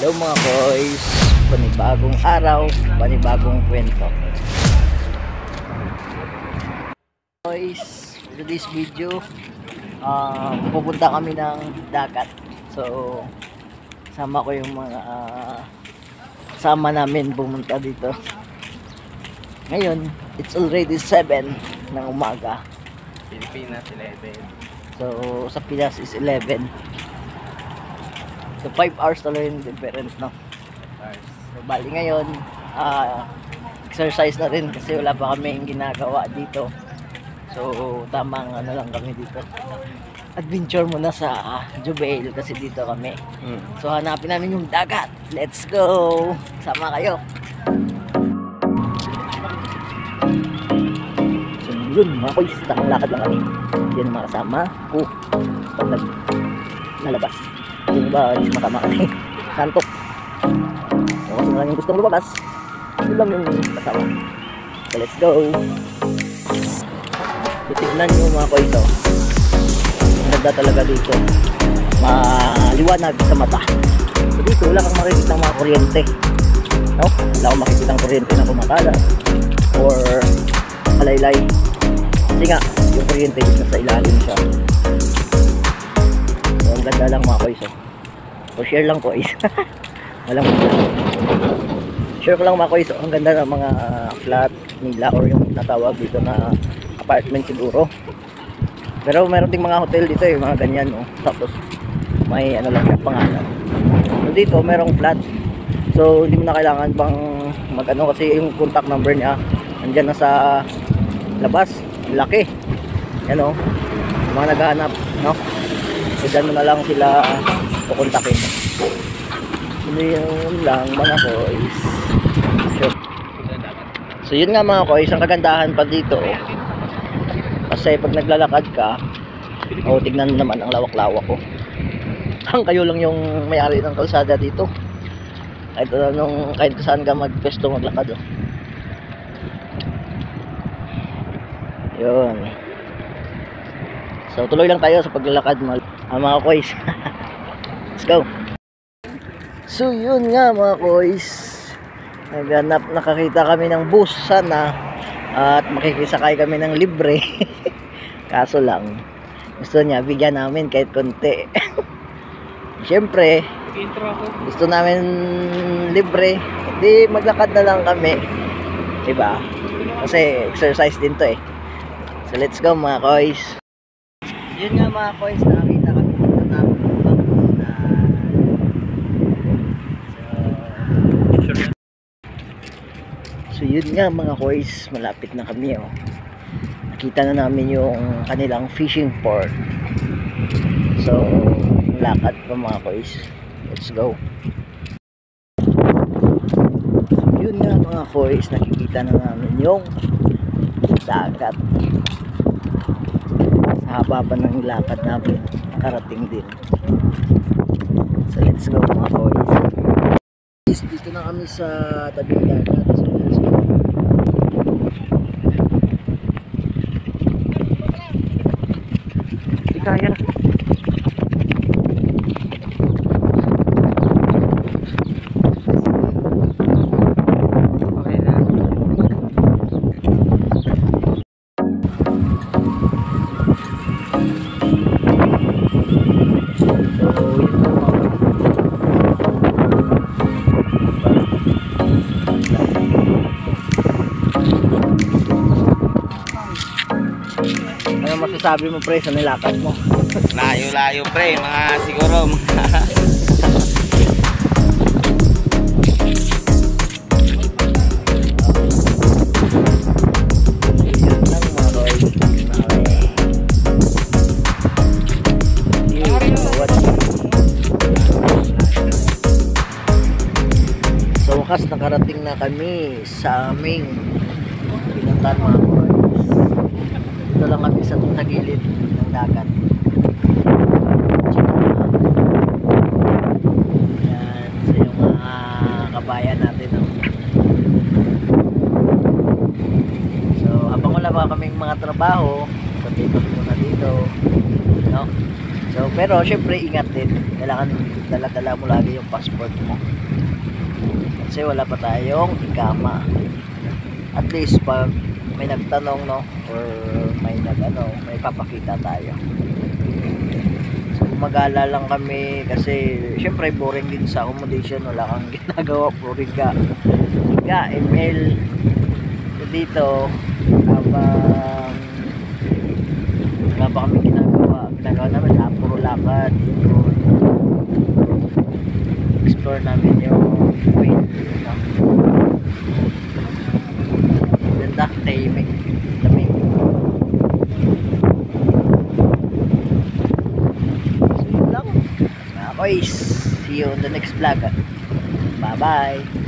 Hello mga boys, panibagong araw, panibagong kwento. Boys, for this video, pupunta kami ng dagat. So, sama ko yung mga sama namin pumunta dito. Ngayon, it's already 7 ng umaga. Pilipinas 11. So, sa Pinas is 11. So 5 hours talaga yung difference, no? So bali ngayon, exercise na rin kasi wala pa kami ginagawa dito. So tamang ano lang kami dito. Adventure muna sa Jubail kasi dito kami. So hanapin namin yung dagat. Let's go! Sama kayo! So yun mga boys, lakad lang kami. Yan ang mga kasama ko pag nalabas. Yung iba, hindi matama kasi kantok. So, kasi lang yung gustong lumabas, yun lang yung kasama. So, let's go. So, tignan nyo mga koiso. Maganda talaga dito. Maliwanag sa mata. So, dito, wala kang makikita ng mga kuryente. No? Wala kang makikita ng kuryente na kumakalat or alaylay. Kasi nga, yung kuryente nasa ilalim siya. So, ang ganda lang mga koiso. O share lang ko is walang share ko lang mga kois. Ang ganda ng mga flat nila or yung natawag dito na apartment siguro, pero meron ding mga hotel dito yung mga ganyan, no? Tapos may ano lang siya pangalan. So dito merong flat, so hindi mo na kailangan bang mag ano kasi yung contact number niya andyan na sa labas, laki yan, no? Mga naghahanap, no? So dyan mo na lang sila kukontakin. Hindi yun lang mga kois. So yun nga mga kois, ang kagandahan pa dito kasi pag naglalakad ka, tignan naman ang lawak-lawak ko. Ang kayo lang yung may-ari ng kalsada dito. Kahit saan ka magpesto maglakad, yun. So tuloy lang tayo sa paglalakad mga kois. Let's go. So yun nga mga kois, nakakita kami ng bus sana at makikisakay kami ng libre. Kaso lang gusto niya bigyan namin kahit konti. Siyempre gusto namin libre, hindi maglakad na lang kami, diba? Kasi exercise din to So let's go mga kois. Yun nga mga kois, nakakita kami dito na so yun nga mga kois, malapit na kami. Nakita na namin yung kanilang fishing port. So lakad pa mga kois. Let's go. So yun nga mga kois, nakikita na namin yung dagat. Sa haba pa ng lakad namin, nakarating din. So let's go mga kois. Dito na kami sa tabing dagat. So let's go. Kaya na. Okay na. Ano masasabi mo pre sa nilakad mo? Layo-layo pre, mga siguro So wakas nakarating na kami sa aming pinuntahan mga boys. Dito lang kami sa tagilid ng dagat. Yan, so yung mga kabayan natin, So habang wala pa kaming mga trabaho, pati muna dito, no? So Pero syempre ingat din. Kailangan dala-dala mo lagi yung passport mo. Kasi wala pa tayong ikama. At least pag may nagtanong, no, or may may papakita tayo. So gumagala lang kami kasi syempre boring din sa accommodation, wala kang ginagawa, boring ka. Higa, ML. So dito habang kami ginagawa namin puro lakad, explore namin yung Kuwait, no? Ganda, tahimik, lamig. So yun lang mga boys, see you on the next vlog. Bye bye.